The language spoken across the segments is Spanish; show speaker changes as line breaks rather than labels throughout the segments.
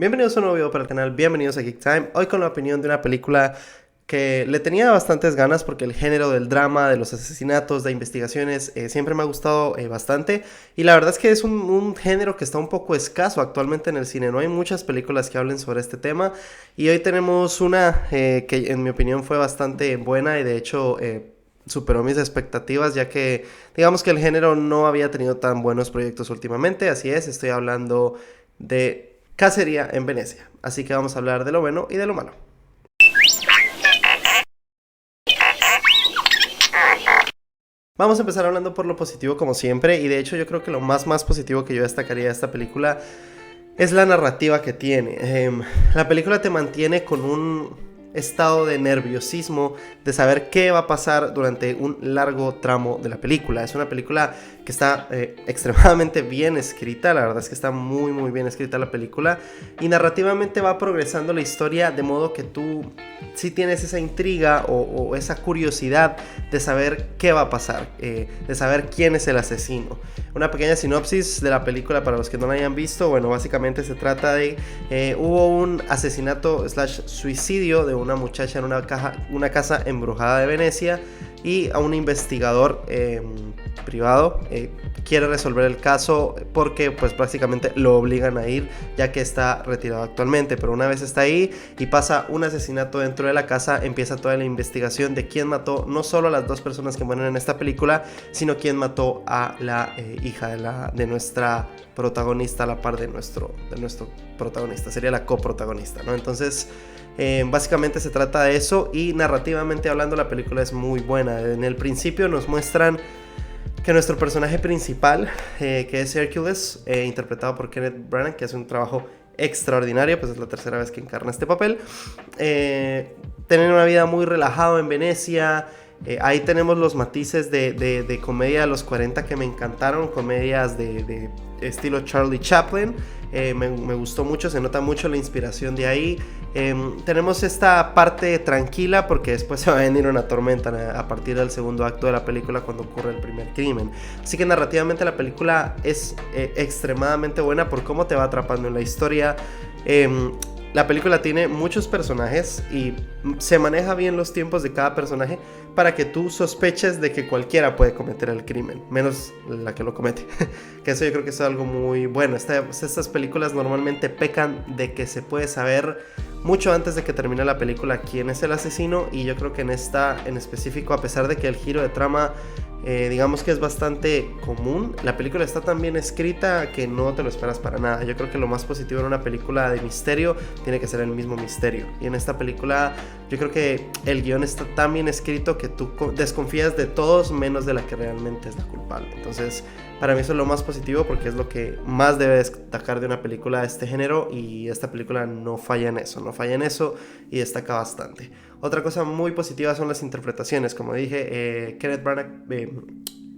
Bienvenidos a un nuevo video para el canal, bienvenidos a Geek Time. Hoy con la opinión de una película que le tenía bastantes ganas porque el género del drama, de los asesinatos, de investigaciones siempre me ha gustado bastante. Y la verdad es que es un género que está un poco escaso actualmente en el cine. No hay muchas películas que hablen sobre este tema. Y hoy tenemos una que en mi opinión fue bastante buena y de hecho superó mis expectativas, ya que digamos que el género no había tenido tan buenos proyectos últimamente. Así es, estoy hablando de Cacería en Venecia. Así que vamos a hablar de lo bueno y de lo malo. Vamos a empezar hablando por lo positivo como siempre, y de hecho yo creo que lo más positivo que yo destacaría de esta película es la narrativa que tiene. La película te mantiene con un estado de nerviosismo, de saber qué va a pasar durante un largo tramo de la película. Es una película que está extremadamente bien escrita, la verdad es que está muy bien escrita la película, y narrativamente va progresando la historia de modo que tú sí tienes esa intriga o esa curiosidad de saber qué va a pasar, de saber quién es el asesino. Una pequeña sinopsis de la película para los que no la hayan visto. Bueno, básicamente se trata de hubo un asesinato / suicidio de una muchacha en una casa embrujada de Venecia, y a un investigador privado quiere resolver el caso porque pues básicamente lo obligan a ir, ya que está retirado actualmente. Pero una vez está ahí y pasa un asesinato dentro de la casa, empieza toda la investigación de quién mató no solo a las dos personas que mueren en esta película, sino quién mató a la hija de nuestra protagonista, a la par de nuestro protagonista, sería la coprotagonista, ¿no? Entonces básicamente se trata de eso, y narrativamente hablando la película es muy buena. En el principio nos muestran que nuestro personaje principal, que es Hercules, interpretado por Kenneth Branagh, que hace un trabajo extraordinario, pues es la tercera vez que encarna este papel, tienen una vida muy relajado en Venecia. Ahí tenemos los matices de comedia de los 40 que me encantaron, comedias de estilo Charlie Chaplin. Me gustó mucho, se nota mucho la inspiración de ahí. Tenemos esta parte tranquila porque después se va a venir una tormenta a partir del segundo acto de la película, cuando ocurre el primer crimen. Así que narrativamente la película es extremadamente buena por cómo te va atrapando en la historia. La película tiene muchos personajes y se maneja bien los tiempos de cada personaje para que tú sospeches de que cualquiera puede cometer el crimen, menos la que lo comete. Que eso yo creo que es algo muy bueno. Estas películas normalmente pecan de que se puede saber mucho antes de que termine la película quién es el asesino, y yo creo que en esta en específico, a pesar de que el giro de trama digamos que es bastante común, la película está tan bien escrita que no te lo esperas para nada. Yo creo que lo más positivo en una película de misterio tiene que ser el mismo misterio, y en esta película yo creo que el guión está tan bien escrito que tú desconfías de todos menos de la que realmente es la culpable. Entonces para mí eso es lo más positivo, porque es lo que más debe destacar de una película de este género, y esta película no falla en eso y destaca bastante. Otra cosa muy positiva son las interpretaciones. Como dije, Kenneth Branagh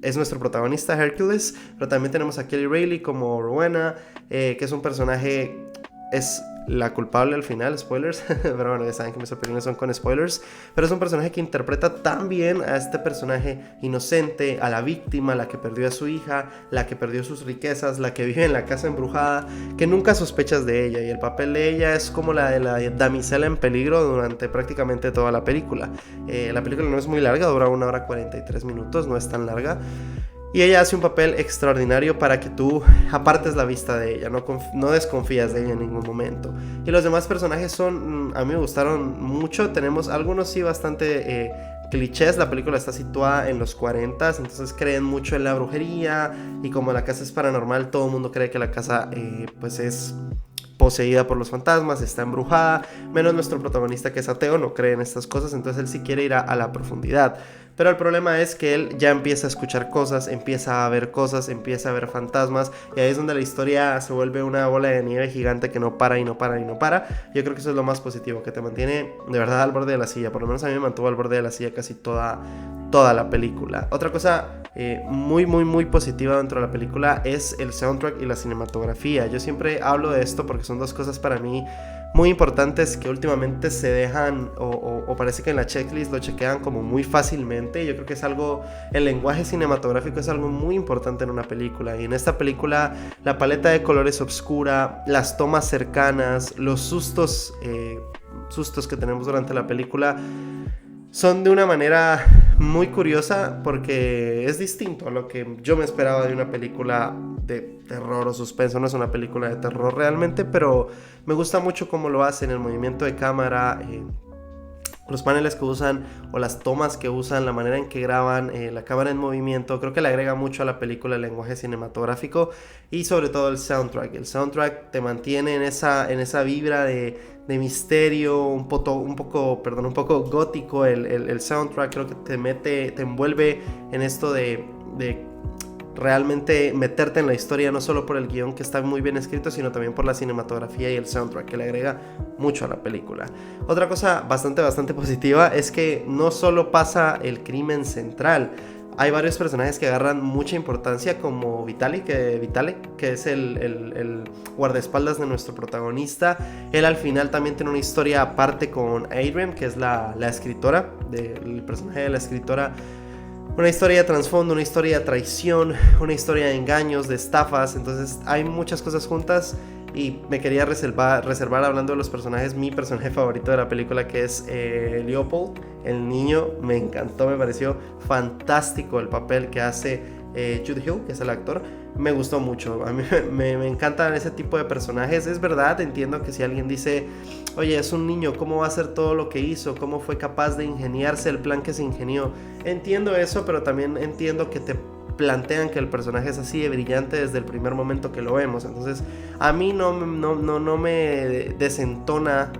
es nuestro protagonista, Hercules, pero también tenemos a Kelly Reilly como Rowena, que es un personaje, es la culpable al final, spoilers, pero bueno, ya saben que mis opiniones son con spoilers, pero es un personaje que interpreta tan bien a este personaje inocente, a la víctima, la que perdió a su hija, la que perdió sus riquezas, la que vive en la casa embrujada, que nunca sospechas de ella, y el papel de ella es como la de la damisela en peligro durante prácticamente toda la película. La película no es muy larga, dura 1 hora 43 minutos, no es tan larga, y ella hace un papel extraordinario para que tú apartes la vista de ella, no desconfías de ella en ningún momento. Y los demás personajes a mí me gustaron mucho. Tenemos algunos sí bastante clichés. La película está situada en los 40, entonces creen mucho en la brujería, y como la casa es paranormal, todo el mundo cree que la casa pues es poseída por los fantasmas, está embrujada, menos nuestro protagonista, que es ateo, no cree en estas cosas, entonces él sí quiere ir a la profundidad. Pero el problema es que él ya empieza a escuchar cosas, empieza a ver cosas, empieza a ver fantasmas, y ahí es donde la historia se vuelve una bola de nieve gigante que no para y no para y no para. Yo creo que eso es lo más positivo, que te mantiene de verdad al borde de la silla. Por lo menos a mí me mantuvo al borde de la silla casi toda la película. Otra cosa muy positiva dentro de la película es el soundtrack y la cinematografía. Yo siempre hablo de esto porque son dos cosas para mí muy importantes que últimamente se dejan o parece que en la checklist lo chequean como muy fácilmente. Yo creo que es algo, el lenguaje cinematográfico es algo muy importante en una película, y en esta película la paleta de colores oscura, las tomas cercanas, los sustos que tenemos durante la película son de una manera muy curiosa, porque es distinto a lo que yo me esperaba de una película de terror o suspenso. No es una película de terror realmente, pero me gusta mucho cómo lo hacen, el movimiento de cámara, los paneles que usan o las tomas que usan, la manera en que graban, la cámara en movimiento. Creo que le agrega mucho a la película el lenguaje cinematográfico, y sobre todo el soundtrack. El soundtrack te mantiene en esa vibra de misterio, un poco gótico. El soundtrack creo que te envuelve en esto de realmente meterte en la historia, no solo por el guión, que está muy bien escrito, sino también por la cinematografía y el soundtrack, que le agrega mucho a la película. Otra cosa bastante positiva es que no solo pasa el crimen central. Hay varios personajes que agarran mucha importancia, como Vitale, que es el guardaespaldas de nuestro protagonista. Él al final también tiene una historia aparte con Adrian, que es la escritora, el personaje de la escritora. Una historia de trasfondo, una historia de traición, una historia de engaños, de estafas. Entonces hay muchas cosas juntas, y me quería reservar hablando de los personajes, mi personaje favorito de la película, que es Leopold, el niño. Me encantó, me pareció fantástico el papel que hace Jude Hill, que es el actor. Me gustó mucho, a mí me encantan ese tipo de personajes. Es verdad, entiendo que si alguien dice, oye, es un niño, ¿cómo va a hacer todo lo que hizo? ¿Cómo fue capaz de ingeniarse el plan que se ingenió? Entiendo eso, pero también entiendo que te plantean que el personaje es así de brillante desde el primer momento que lo vemos. Entonces a mí no me desentona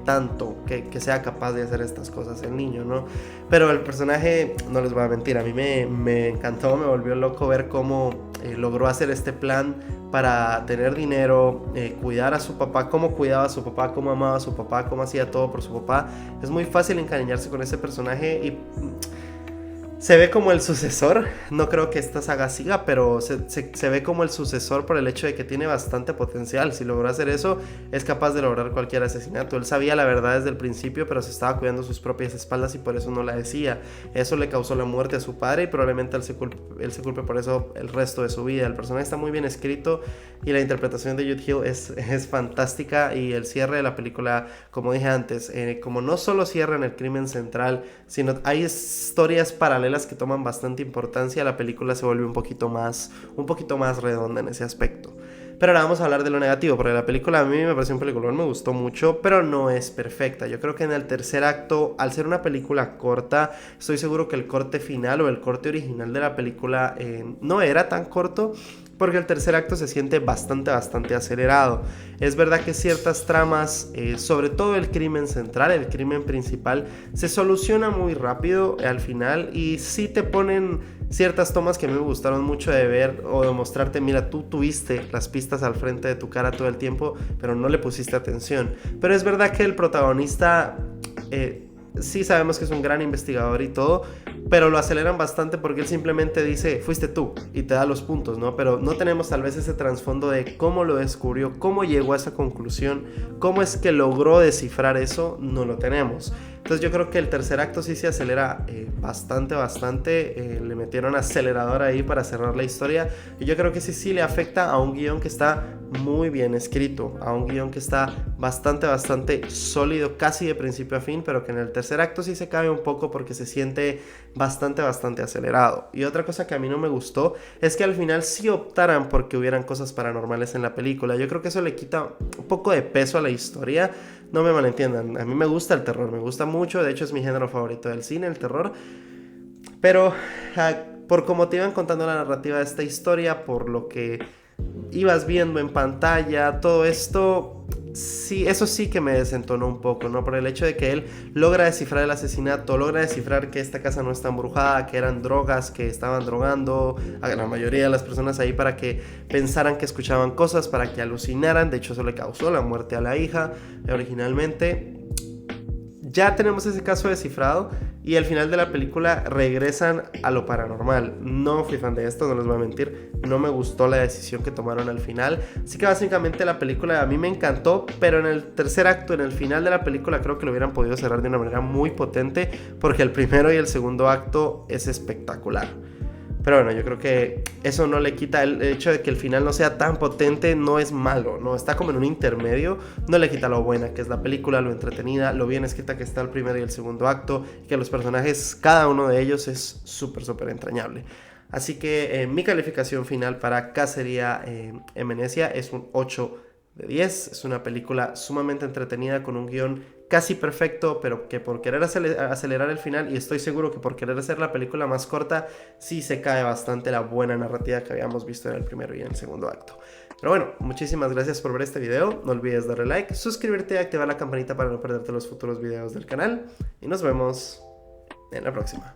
tanto que sea capaz de hacer estas cosas el niño, ¿no? Pero el personaje, no les voy a mentir, a mí me encantó, me volvió loco ver cómo logró hacer este plan para tener dinero, cuidar a su papá, cómo cuidaba a su papá, cómo amaba a su papá, cómo hacía todo por su papá. Es muy fácil encariñarse con ese personaje, y se ve como el sucesor. No creo que esta saga siga, pero se ve como el sucesor por el hecho de que tiene bastante potencial. Si logró hacer eso, es capaz de lograr cualquier asesinato. Él sabía la verdad desde el principio, pero se estaba cuidando sus propias espaldas y por eso no la decía. Eso le causó la muerte a su padre, y probablemente él se culpe por eso el resto de su vida. El personaje está muy bien escrito, y la interpretación de Jude Hill es fantástica. Y el cierre de la película, como dije antes, como no solo cierra en el crimen central, sino hay historias paralelas que toman bastante importancia, la película se vuelve un poquito más redonda en ese aspecto. Pero ahora vamos a hablar de lo negativo, porque la película a mí me pareció un peliculón, me gustó mucho, pero no es perfecta. Yo creo que en el tercer acto, al ser una película corta, estoy seguro que el corte final o el corte original de la película no era tan corto, porque el tercer acto se siente bastante acelerado. Es verdad que ciertas tramas, sobre todo el crimen central, el crimen principal, se soluciona muy rápido al final, y sí te ponen ciertas tomas que a mí me gustaron mucho de ver, o de mostrarte, mira, tú tuviste las pistas al frente de tu cara todo el tiempo, pero no le pusiste atención. Pero es verdad que el protagonista sí sabemos que es un gran investigador y todo, pero lo aceleran bastante, porque él simplemente dice, fuiste tú, y te da los puntos, ¿no? Pero no tenemos tal vez ese trasfondo de cómo lo descubrió, cómo llegó a esa conclusión, cómo es que logró descifrar eso. No lo tenemos. Entonces yo creo que el tercer acto sí se acelera bastante. Le metieron acelerador ahí para cerrar la historia, y yo creo que sí le afecta a un guión que está muy bien escrito, a un guión que está bastante sólido, casi de principio a fin, pero que en el tercer acto sí se cae un poco, porque se siente bastante acelerado. Y otra cosa que a mí no me gustó es que al final sí optaran porque hubieran cosas paranormales en la película. Yo creo que eso le quita un poco de peso a la historia. No me malentiendan, a mí me gusta el terror, me gusta mucho, de hecho es mi género favorito del cine, el terror. Pero por cómo te iban contando la narrativa de esta historia, por lo que ibas viendo en pantalla, todo esto, sí, eso sí que me desentonó un poco, ¿no? Por el hecho de que él logra descifrar el asesinato, logra descifrar que esta casa no está embrujada, que eran drogas, que estaban drogando a la mayoría de las personas ahí para que pensaran que escuchaban cosas, para que alucinaran. De hecho, eso le causó la muerte a la hija originalmente. Ya tenemos ese caso descifrado, y al final de la película regresan a lo paranormal. No fui fan de esto, no les voy a mentir, no me gustó la decisión que tomaron al final, así que básicamente la película a mí me encantó, pero en el tercer acto, en el final de la película, creo que lo hubieran podido cerrar de una manera muy potente, porque el primero y el segundo acto es espectacular. Pero bueno, yo creo que eso no le quita el hecho de que el final no sea tan potente, no es malo, no está como en un intermedio, no le quita lo buena que es la película, lo entretenida, lo bien escrita que está el primero y el segundo acto, y que los personajes, cada uno de ellos es súper entrañable. Así que mi calificación final para Cacería en Venecia es un 8 de 10. Es una película sumamente entretenida con un guión casi perfecto, pero que por querer acelerar el final, y estoy seguro que por querer hacer la película más corta, sí se cae bastante la buena narrativa que habíamos visto en el primero y en el segundo acto. Pero bueno, muchísimas gracias por ver este video, no olvides darle like, suscribirte y activar la campanita para no perderte los futuros videos del canal, y nos vemos en la próxima.